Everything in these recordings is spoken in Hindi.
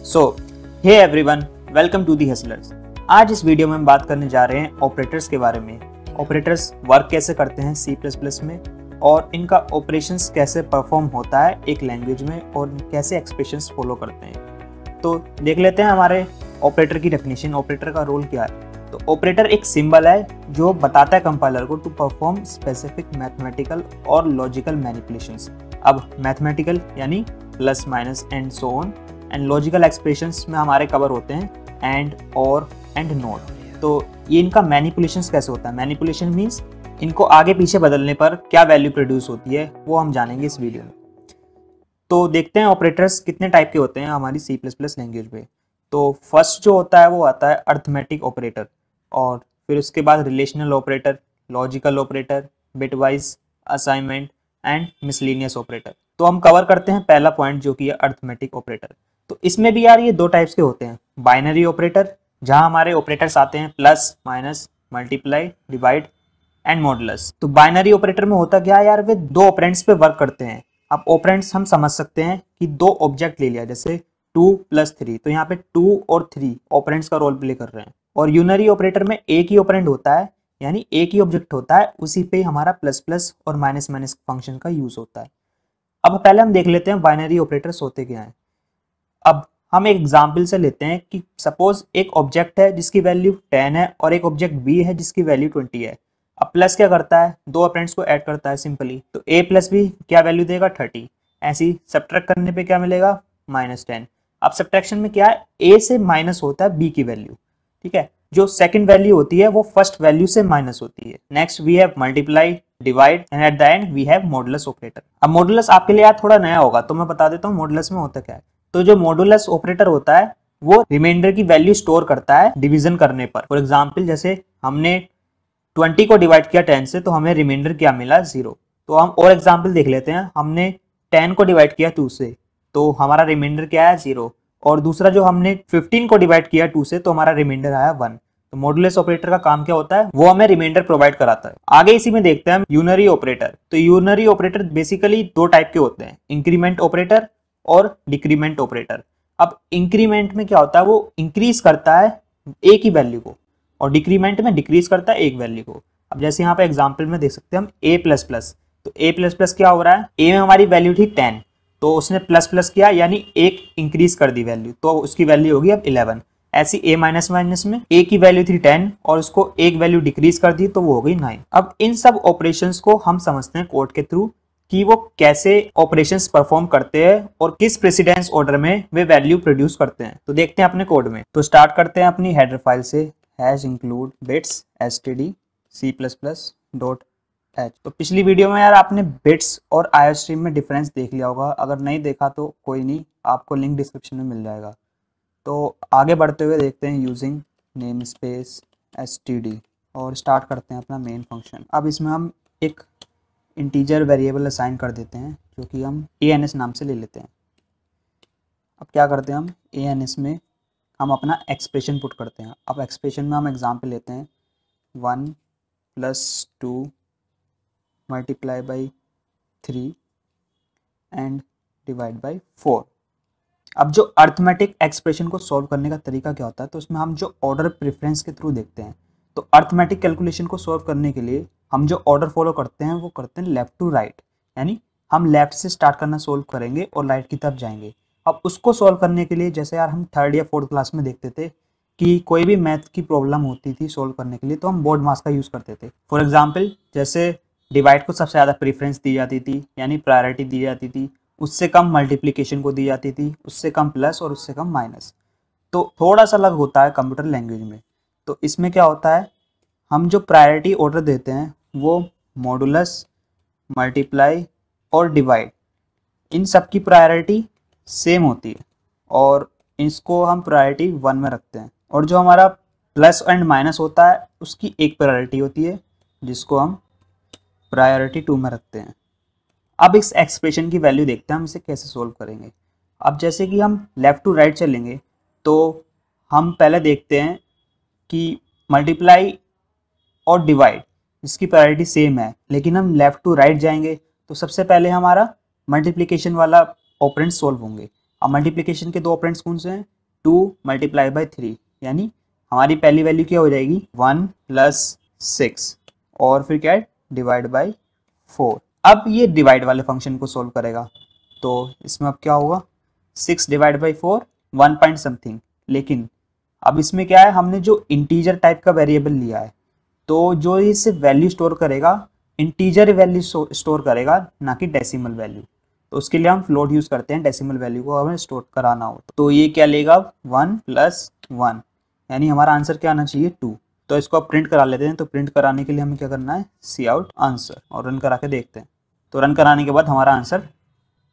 So hey everyone, welcome to the Hustlers. आज इस वीडियो में हम बात करने जा रहे हैं ऑपरेटर्स के बारे में। ऑपरेटर्स वर्क कैसे करते हैं C++ में और इनका ऑपरेशंस कैसे परफॉर्म होता है एक लैंग्वेज में और कैसे एक्सप्रेशंस फॉलो करते हैं। तो देख लेते हैं हमारे ऑपरेटर की डेफिनेशन। ऑपरेटर का रोल क्या है? तो ऑपरेटर एक सिंबल है जो बताता है कंपाइलर को टू परफॉर्म स्पेसिफिक मैथमेटिकल और लॉजिकल मैनिपुलेशंस। अब मैथमेटिकल यानी plus minus and so on, and logical expressions में हमारे कवर होते हैं एंड, और एंड नॉट। तो ये इनका मैनिपुलेशंस कैसे होता है? मैनिपुलेशन मीन्स इनको आगे पीछे बदलने पर क्या वैल्यू प्रोड्यूस होती है वो हम जानेंगे इस वीडियो में। तो देखते हैं ऑपरेटर्स कितने टाइप के होते हैं हमारी C++ लैंग्वेज में। तो फर्स्ट जो होता है वो आता है अर्थमेटिक ऑपरेटर, और फिर उसके बाद relational operator, logical operator, bitwise, assignment and miscellaneous operator. तो हम कवर करते हैं पहला पॉइंट जो कि है अर्थमेटिक ऑपरेटर। तो इसमें भी यार ये दो टाइप्स के होते हैं। बाइनरी ऑपरेटर, जहां हमारे ऑपरेटर्स आते हैं plus, minus, multiply, divide and modulus. तो बाइनरी ऑपरेटर में होता क्या है यार, वे दो ऑपरेंड्स पे वर्क करते हैं। अब ऑपरेंड्स हम समझ सकते हैं कि दो ऑब्जेक्ट ले लिया, जैसे 2 + 3, तो यहाँ पे 2 और 3 ऑपरेंड्स का रोल प्ले कर रहे हैं। और यूनरी ऑपरेटर में एक ही ऑपरेंड होता है, यानी एक ही ऑब्जेक्ट होता है, उसी पे हमारा प्लस प्लस और माइनस माइनस फंक्शन का यूज होता है। अब पहले हम देख लेते हैं बाइनरी ऑपरेटर्स होते क्या हैं। अब हम एक एग्जाम्पल से लेते हैं कि सपोज एक ऑब्जेक्ट है जिसकी वैल्यू 10 है और एक ऑब्जेक्ट B है जिसकी वैल्यू 20 है। अब प्लस क्या करता है, दो ऑपरेंड्स को ऐड करता है सिंपली, तो A + B क्या वैल्यू देगा 30। ऐसे ही सब्ट्रैक्ट करने पे क्या मिलेगा, -10। अब सब्ट्रैक्शन में क्या है, A से माइनस होता है B की वैल्यू, ठीक है। जो सेकंड वैल्यू होती है वो फर्स्ट वैल्यू से माइनस होती है। Next we have multiply, divide and at the end we have modulus operator. अब मॉडुलस आपके लिए यार थोड़ा नया होगा, तो मैं बता देता हूँ मॉडुलस में होता क्या है। तो जो मॉडुलस ऑपरेटर होता है वो रिमाइंडर की वैल्यू स्टोर करता है डिवीजन करने पर। फॉर एग्जाम्पल जैसे हमने 20 को डिवाइड किया 10 से, तो हमें रिमाइंडर क्या मिला, 0। तो हम और एग्जाम्पल देख लेते हैं। हमने 10 को डिवाइड किया 2 से, तो हमारा रिमाइंडर क्या है, 0। और दूसरा जो हमने 15 को डिवाइड किया 2 से, तो हमारा रिमाइंडर आया 1। तो मॉडुलस ऑपरेटर का काम क्या होता है, वो हमें रिमाइंडर प्रोवाइड कराता है। आगे इसी में देखते हैं हम यूनरी ऑपरेटर। तो यूनरी ऑपरेटर बेसिकली दो टाइप के होते हैं, इंक्रीमेंट ऑपरेटर और डिक्रीमेंट ऑपरेटर। अब इंक्रीमेंट में क्या होता है, वो इंक्रीज करता है एक ही वैल्यू को, और डिक्रीमेंट में डिक्रीज करता है एक वैल्यू को। अब जैसे यहाँ पे एग्जाम्पल में देख सकते हैं हम A++। तो A++ क्या हो रहा है, A में हमारी वैल्यू थी 10, तो उसने प्लस प्लस किया यानी एक इंक्रीज कर दी वैल्यू, तो उसकी वैल्यू होगी अब 11। ऐसी A माइनस माइनस में A की वैल्यू थी 10 और उसको एक वैल्यू डिक्रीज कर दी, तो वो हो गई 9। अब इन सब ऑपरेशंस को हम समझते हैं कोड के थ्रू कि वो कैसे ऑपरेशंस परफॉर्म करते हैं और किस प्रेसिडेंस ऑर्डर में वे वैल्यू प्रोड्यूस करते हैं। तो देखते हैं अपने कोड में। तो स्टार्ट करते हैं अपनी हेडर फाइल से, #include bits std C++.h। तो पिछली वीडियो में यार आपने बिट्स और IOStream में डिफरेंस देख लिया होगा, अगर नहीं देखा तो कोई नहीं, आपको लिंक डिस्क्रिप्शन में मिल जाएगा। तो आगे बढ़ते हुए देखते हैं यूजिंग नेम स्पेस std, और स्टार्ट करते हैं अपना मेन फंक्शन। अब इसमें हम एक इंटीजर वेरिएबल असाइन कर देते हैं जो कि हम ans नाम से ले लेते हैं। अब क्या करते हैं हम, ans में हम अपना एक्सप्रेशन पुट करते हैं। अब एक्सप्रेशन में हम एग्जाम्पल लेते हैं 1 + 2 × 3 एंड डिवाइड बाई 4। अब जो अर्थमेटिक एक्सप्रेशन को सॉल्व करने का तरीका क्या होता है, तो उसमें हम जो ऑर्डर प्रेफरेंस के थ्रू देखते हैं। तो अर्थमेटिक कैलकुलेशन को सॉल्व करने के लिए हम जो ऑर्डर फॉलो करते हैं वो करते हैं लेफ्ट टू राइट, यानी हम लेफ्ट से स्टार्ट करना सोल्व करेंगे और राइट की तरफ जाएंगे। अब उसको सॉल्व करने के लिए जैसे यार हम 3rd या 4th क्लास में देखते थे कि कोई भी मैथ की प्रॉब्लम होती थी सॉल्व करने के लिए, तो हम बोर्ड मास का यूज़ करते थे। फॉर एग्जाम्पल जैसे डिवाइड को सबसे ज़्यादा प्रेफरेंस दी जाती थी, यानी प्रायोरिटी दी जाती थी, उससे कम मल्टीप्लिकेशन को दी जाती थी, उससे कम प्लस और उससे कम माइनस। तो थोड़ा सा अलग होता है कंप्यूटर लैंग्वेज में। तो इसमें क्या होता है, हम जो प्रायोरिटी ऑर्डर देते हैं वो मॉडुलस, मल्टीप्लाई और डिवाइड, इन सब की प्रायोरिटी सेम होती है और इसको हम प्रायोरिटी 1 में रखते हैं। और जो हमारा प्लस एंड माइनस होता है उसकी एक प्रायोरिटी होती है जिसको हम प्रायोरिटी 2 में रखते हैं। अब इस एक्सप्रेशन की वैल्यू देखते हैं हम इसे कैसे सोल्व करेंगे। अब जैसे कि हम लेफ़्ट टू राइट चलेंगे तो हम पहले देखते हैं कि मल्टीप्लाई और डिवाइड जिसकी प्रायोरिटी सेम है, लेकिन हम लेफ़्ट टू राइट जाएंगे तो सबसे पहले हमारा मल्टीप्लिकेशन वाला ऑपरेंड सोल्व होंगे। अब मल्टीप्लिकेशन के दो ऑपरेंड्स कौन से हैं, 2 मल्टीप्लाई बाई 3, यानी हमारी पहली वैल्यू क्या हो जाएगी 1 प्लस 6 और फिर क्या है डिवाइड बाई 4। अब ये डिवाइड वाले फंक्शन को सोल्व करेगा तो इसमें अब क्या होगा 6 डिवाइड बाई 4 1 पॉइंट समथिंग, लेकिन अब इसमें क्या है हमने जो इंटीजर टाइप का वेरिएबल लिया है तो जो इसे वैल्यू स्टोर करेगा इंटीजर वैल्यू स्टोर करेगा ना कि डेसिमल वैल्यू। तो उसके लिए हम फ्लोट यूज करते हैं डेसिमल वैल्यू को हमें स्टोर कराना हो तो ये क्या लेगा 1 प्लस 1, यानी हमारा आंसर क्या आना चाहिए 2। तो इसको आप प्रिंट करा लेते हैं। तो प्रिंट कराने के लिए हमें क्या करना है सी आउट आंसर और रन करा के देखते हैं। तो रन कराने के बाद हमारा आंसर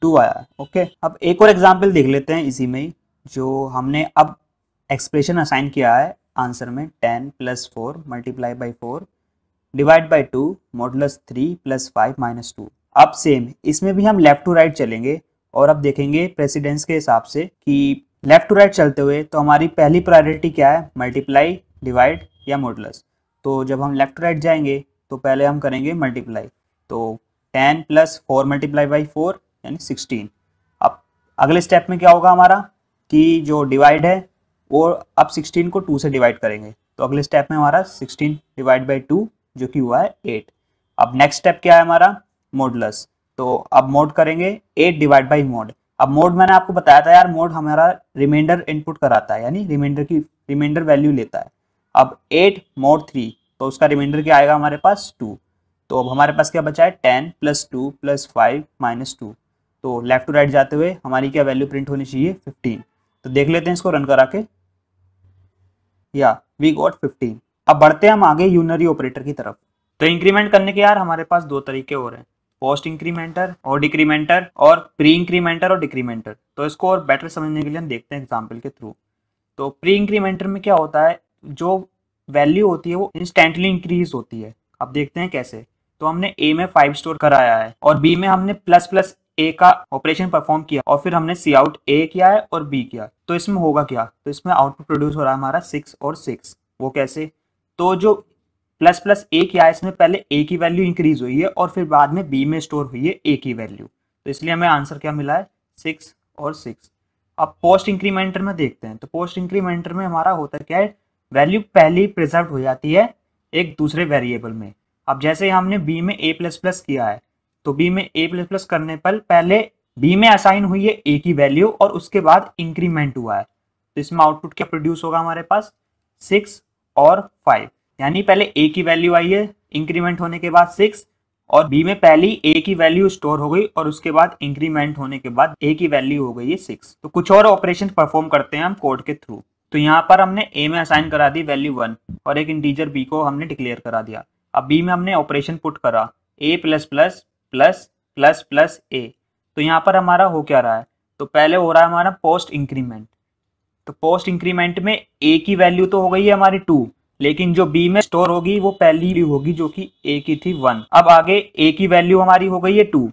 2 आया है। ओके, अब एक और एग्जाम्पल देख लेते हैं इसी में ही, जो हमने अब एक्सप्रेशन असाइन किया है आंसर में 10 plus 4 multiply by 4 divide by 2 modulus 3 plus 5 minus 2। अब सेम इसमें भी हम लेफ्ट टू राइट चलेंगे और अब देखेंगे प्रेसिडेंस के हिसाब से कि लेफ्ट टू राइट चलते हुए तो हमारी पहली प्रायोरिटी क्या है मल्टीप्लाई, डिवाइड या मॉडुलस। तो जब हम लेफ्ट टू राइट जाएंगे तो पहले हम करेंगे मल्टीप्लाई। तो 10 प्लस 4 मल्टीप्लाई बाई 4 यानी 16। अब अगले स्टेप में क्या होगा हमारा कि जो डिवाइड है वो अब 16 को 2 से डिवाइड करेंगे। तो अगले स्टेप में हमारा 16 डिवाइड बाई 2 जो कि हुआ है 8। अब नेक्स्ट स्टेप क्या है हमारा मॉडुलस। तो अब मोड करेंगे 8 डिवाइड बाई मोड। अब मोड मैंने आपको बताया था यार, मोड हमारा रिमाइंडर इनपुट कराता है यानी रिमाइंडर वैल्यू लेता है। अब 8 मोड 3 तो उसका रिमाइंडर क्या आएगा हमारे पास 2। तो अब हमारे पास क्या बचा है 10 प्लस 2 प्लस 5 माइनस 2। तो लेफ्ट टू राइट जाते हुए हमारी क्या वैल्यू प्रिंट होनी चाहिए 15। तो देख लेते हैं इसको रन करा के, या वी गॉट 15। अब बढ़ते हैं हम आगे यूनरी ऑपरेटर की तरफ। तो इंक्रीमेंट करने के यार हमारे पास दो तरीके और हैं, पोस्ट इंक्रीमेंटर और डिक्रीमेंटर और प्री इंक्रीमेंटर और डिक्रीमेंटर। तो इसको और बेटर समझने के लिए हम देखते हैं एग्जाम्पल के थ्रू। तो प्री इंक्रीमेंटर में क्या होता है, जो वैल्यू होती है वो इंस्टेंटली इंक्रीज होती है। अब देखते हैं कैसे। तो हमने ए में 5 स्टोर कराया है और बी में हमने प्लस प्लस ए का ऑपरेशन परफॉर्म किया और फिर हमने सी आउट ए किया है और बी किया। तो इसमें होगा क्या, तो इसमें आउटपुट प्रोड्यूस हो रहा है हमारा 6 और 6। वो कैसे, तो जो प्लस प्लस ए किया है इसमें पहले ए की वैल्यू इंक्रीज हुई है और फिर बाद में बी में स्टोर हुई है ए की वैल्यू। तो इसलिए हमें आंसर क्या मिला है 6 और 6। अब पोस्ट इंक्रीमेंटर में देखते हैं। तो पोस्ट इंक्रीमेंटर में हमारा होता क्या है, वैल्यू पहले प्रिजर्व हो जाती है एक दूसरे वेरिएबल में। अब जैसे हमने बी में ए प्लस प्लस किया है तो बी में ए प्लस प्लस करने पर पहले बी में असाइन हुई है ए की वैल्यू और उसके बाद इंक्रीमेंट हुआ है। तो इसमें आउटपुट क्या प्रोड्यूस होगा हमारे पास 6 और 5, यानी पहले ए की वैल्यू आई है इंक्रीमेंट होने के बाद 6 और बी में पहली ए की वैल्यू स्टोर हो गई और उसके बाद इंक्रीमेंट होने के बाद ए की वैल्यू हो गई है 6। तो कुछ और ऑपरेशन परफॉर्म करते हैं हम कोड के थ्रू। तो यहाँ पर हमने ए में असाइन करा दी वैल्यू 1 और एक इंटीजर बी को हमने डिक्लेयर करा दिया। अब बी में हमने ऑपरेशन पुट करा A plus plus plus plus plus A. तो यहाँ पर हमारा हो क्या रहा है, तो पहले हो रहा है हमारा पोस्ट इंक्रीमेंट। तो पोस्ट इंक्रीमेंट में ए की वैल्यू तो हो गई है हमारी 2, लेकिन जो बी में स्टोर होगी वो पहली होगी जो कि ए की थी 1। अब आगे ए की वैल्यू हमारी हो गई है 2।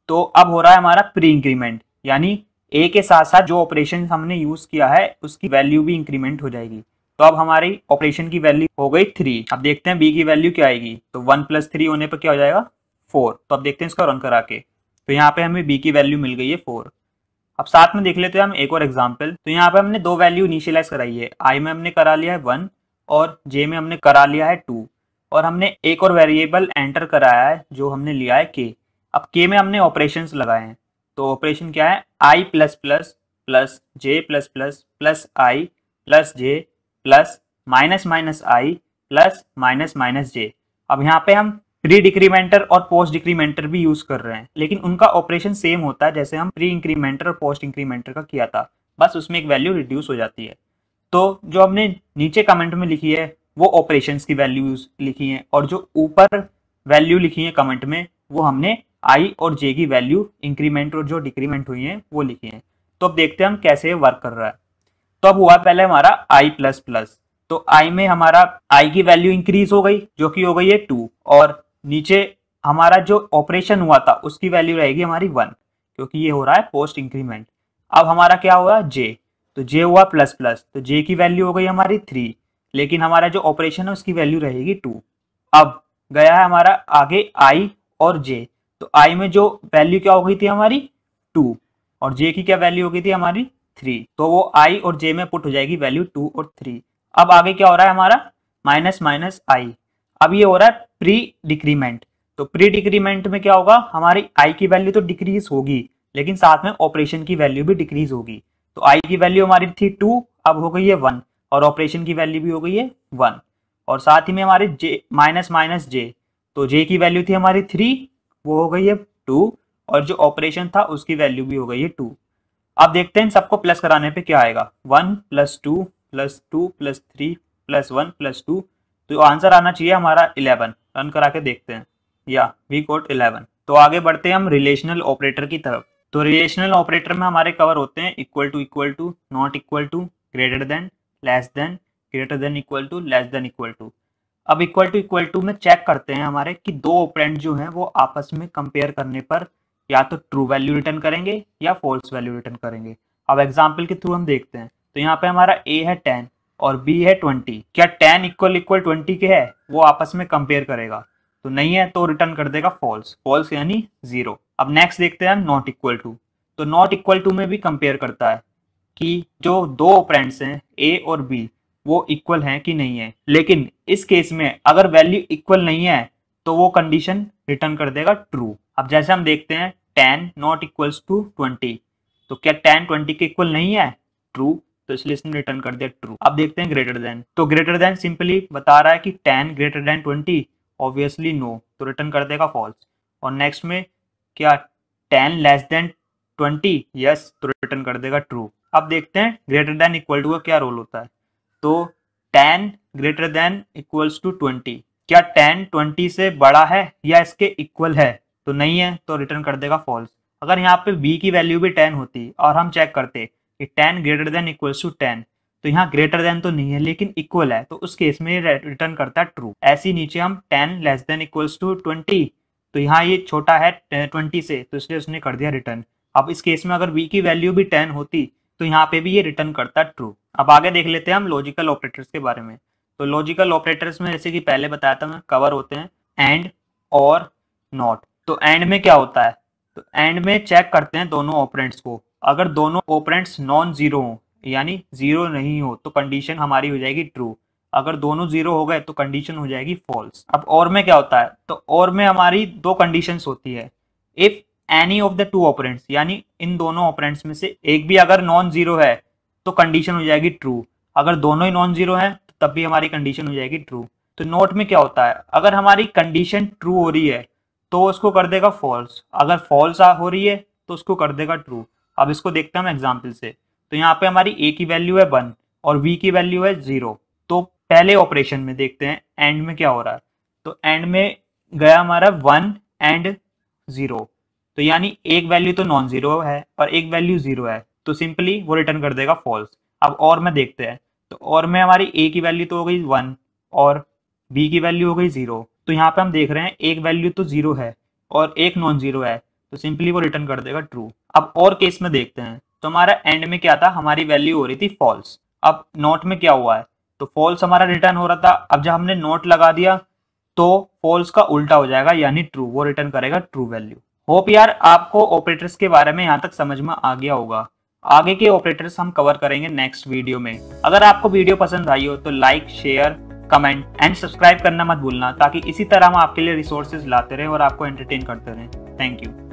तो अब हो रहा है हमारा प्री इंक्रीमेंट, यानी ए के साथ साथ जो ऑपरेशन हमने यूज किया है उसकी वैल्यू भी इंक्रीमेंट हो जाएगी। तो अब हमारी ऑपरेशन की वैल्यू हो गई 3। अब देखते हैं बी की वैल्यू क्या आएगी। तो 1 प्लस 3 होने पर क्या हो जाएगा 4। तो अब देखते हैं इसका रन करा के। तो यहाँ पे हमें बी की वैल्यू मिल गई है 4। अब साथ में देख लेते हैं हम एक और एग्जाम्पल। तो यहाँ पे हमने दो वैल्यू इनिशियलाइज कराई है, आई में हमने करा लिया है 1 और जे में हमने करा लिया है 2 और हमने एक और वेरिएबल एंटर कराया है जो हमने लिया है के। अब के में हमने ऑपरेशंस लगाए हैं। तो ऑपरेशन क्या है, आई प्लस प्लस प्लस जे प्लस प्लस प्लस आई प्लस जे प्लस माइनस माइनस आई प्लस माइनस माइनस जे। अब यहाँ पे हम प्री डिक्रीमेंटर और पोस्ट डिक्रीमेंटर भी यूज कर रहे हैं, लेकिन उनका ऑपरेशन सेम होता है जैसे हम प्री इंक्रीमेंटर और पोस्ट इंक्रीमेंटर का किया था, बस उसमें एक वैल्यू रिड्यूस हो जाती है। तो जो हमने नीचे कमेंट में लिखी है वो ऑपरेशंस की वैल्यूज लिखी हैं और जो ऊपर वैल्यू लिखी है कमेंट में वो हमने आई और जे की वैल्यू इंक्रीमेंट और जो डिक्रीमेंट हुई है वो लिखी है। तो अब देखते हैं हम कैसे वर्क कर रहा है। तो अब हुआ पहले हमारा आई प्लस प्लस, तो आई में हमारा आई की वैल्यू इंक्रीज हो गई जो कि हो गई है 2 और नीचे हमारा जो ऑपरेशन हुआ था उसकी वैल्यू रहेगी हमारी 1 क्योंकि ये हो रहा है पोस्ट इंक्रीमेंट। अब हमारा क्या हुआ जे, तो जे हुआ प्लस प्लस, तो जे की वैल्यू हो गई हमारी 3, लेकिन हमारा जो ऑपरेशन है उसकी वैल्यू रहेगी 2। अब गया है हमारा आगे आई और जे, तो आई में जो वैल्यू क्या हो गई थी हमारी 2 और जे की क्या वैल्यू हो गई थी हमारी 3, तो वो i और j में पुट हो जाएगी वैल्यू 2 और 3। अब आगे क्या हो रहा है हमारा माइनस माइनस i। अब ये हो रहा है प्री डिक्रीमेंट। तो प्री डिक्रीमेंट में क्या होगा, हमारी i की वैल्यू तो डिक्रीज होगी लेकिन साथ में ऑपरेशन की वैल्यू भी डिक्रीज होगी। तो i की वैल्यू हमारी थी 2, अब हो गई है 1 और ऑपरेशन की वैल्यू भी हो गई है 1। और साथ ही में हमारे j माइनस माइनस j, तो j की वैल्यू थी हमारी 3, वो हो गई है 2 और जो ऑपरेशन था उसकी वैल्यू भी हो गई है 2। अब देखते हैं सबको प्लस कराने पे क्या आएगा, 1 + 2 + 2 + 3 + 1 + 2, तो आंसर आना चाहिए हमारा 11। रन करा के देखते हैं, या वी गॉट 11। तो आगे बढ़ते हैं हम रिलेशनल ऑपरेटर की तरफ। तो रिलेशनल ऑपरेटर में हमारे कवर होते हैं equal to, not equal to, greater than, less than, greater than equal to, less than equal to. अब इक्वल टू में चेक करते हैं हमारे कि दो ऑपरेंड जो हैं वो आपस में कंपेयर करने पर या तो ट्रू वैल्यू रिटर्न करेंगे या फॉल्स वैल्यू रिटर्न करेंगे। अब एग्जांपल के थ्रू हम देखते हैं। तो यहाँ पे हमारा a है 10 और b है 20। क्या 10 इक्वल 20 के है, वो आपस में कंपेयर करेगा? तो नहीं है, तो रिटर्न कर देगा फॉल्स, फॉल्स यानी 0। अब नेक्स्ट देखते हैं हम नॉट इक्वल टू। तो नॉट इक्वल टू में भी कंपेयर करता है कि जो दो ऑपरेंड्स हैं a और b वो इक्वल हैं कि नहीं है। लेकिन इस केस में अगर वैल्यू इक्वल नहीं है तो वो कंडीशन रिटर्न कर देगा ट्रू। अब जैसे हम देखते हैं 10 नॉट इक्वल्स टू 20, तो क्या 10 20 के इक्वल नहीं है, ट्रू, तो इसलिए इसने रिटर्न कर दिया ट्रू। अब देखते हैं ग्रेटर देन। तो ग्रेटर देन सिंपली बता रहा है कि 10 ग्रेटर देन 20, ऑब्वियसली नो, तो रिटर्न कर देगा फॉल्स। और नेक्स्ट में क्या 10 लेस देन 20, यस, तो रिटर्न कर देगा ट्रू। अब देखते हैं ग्रेटर देन इक्वल टू का क्या रोल होता है। तो 10 ग्रेटर देन इक्वल्स टू 20, क्या 10 20 से बड़ा है या इसके इक्वल है, तो नहीं है, तो रिटर्न कर देगा फॉल्स। अगर यहाँ पे b की वैल्यू भी 10 होती और हम चेक करते कि 10 ग्रेटर देन इक्वल्स टू 10, तो यहाँ ग्रेटर देन तो नहीं है लेकिन इक्वल है, तो उस केस में रिटर्न करता है ट्रू। ऐसे नीचे हम 10 लेस देन इक्वल्स टू 20, तो यहाँ ये छोटा है 20 से, तो इसलिए उसने कर दिया रिटर्न। अब इस केस में अगर b की वैल्यू भी 10 होती तो यहाँ पे भी ये रिटर्न करता है ट्रू। अब आगे देख लेते हैं हम लॉजिकल ऑपरेटर्स के बारे में। तो लॉजिकल ऑपरेटर्स में जैसे कि पहले बताया था मैं, कवर होते हैं एंड और नॉट। तो एंड में क्या होता है, तो एंड में चेक करते हैं दोनों ऑपरेंड्स को। अगर दोनों ऑपरेंड्स नॉन जीरो हो यानी जीरो नहीं हो तो कंडीशन हमारी हो जाएगी ट्रू। अगर दोनों जीरो हो गए तो कंडीशन हो जाएगी फॉल्स। अब और में क्या होता है, तो और में हमारी दो कंडीशंस होती है। If any of the two operands, यानी इन दोनों ऑपरेंड्स में से एक भी अगर नॉन जीरो है तो कंडीशन हो जाएगी ट्रू। अगर दोनों ही नॉन जीरो हैं तो तब भी हमारी कंडीशन हो जाएगी ट्रू। तो नोट में क्या होता है, अगर हमारी कंडीशन ट्रू हो रही है तो उसको कर देगा फॉल्स, अगर फॉल्स हो रही है तो उसको कर देगा ट्रू। अब इसको देखते हैं हम एग्जाम्पल से। तो यहाँ पे हमारी a की वैल्यू है 1 और b की वैल्यू है 0। तो पहले ऑपरेशन में देखते हैं एंड में क्या हो रहा है। तो एंड में गया हमारा 1 एंड 0, तो यानी एक वैल्यू तो नॉन जीरो है और एक वैल्यू 0 है, तो सिंपली वो रिटर्न कर देगा फॉल्स। अब और में देखते हैं। तो और में हमारी a की वैल्यू तो हो गई 1 और b की वैल्यू हो गई 0। तो यहाँ पे हम देख रहे हैं एक वैल्यू तो 0 है और एक नॉन जीरो है, तो सिंपली वो रिटर्न कर देगा ट्रू। अब और केस में देखते हैं। तो हमारा एंड में क्या था, हमारी वैल्यू हो रही थी फॉल्स। अब नॉट में क्या हुआ है, तो फॉल्स हमारा रिटर्न हो रहा था। अब जब हमने नॉट लगा दिया तो फॉल्स का उल्टा हो जाएगा यानी ट्रू, वो रिटर्न करेगा ट्रू वैल्यू। होप यार आपको ऑपरेटर्स के बारे में यहाँ तक समझ में आ गया होगा। आगे के ऑपरेटर्स हम कवर करेंगे नेक्स्ट वीडियो में। अगर आपको वीडियो पसंद आई हो तो like, share, comment and subscribe करना मत भूलना, ताकि इसी तरह हम आपके लिए रिसोर्सेज लाते रहें और आपको एंटरटेन करते रहें। Thank you.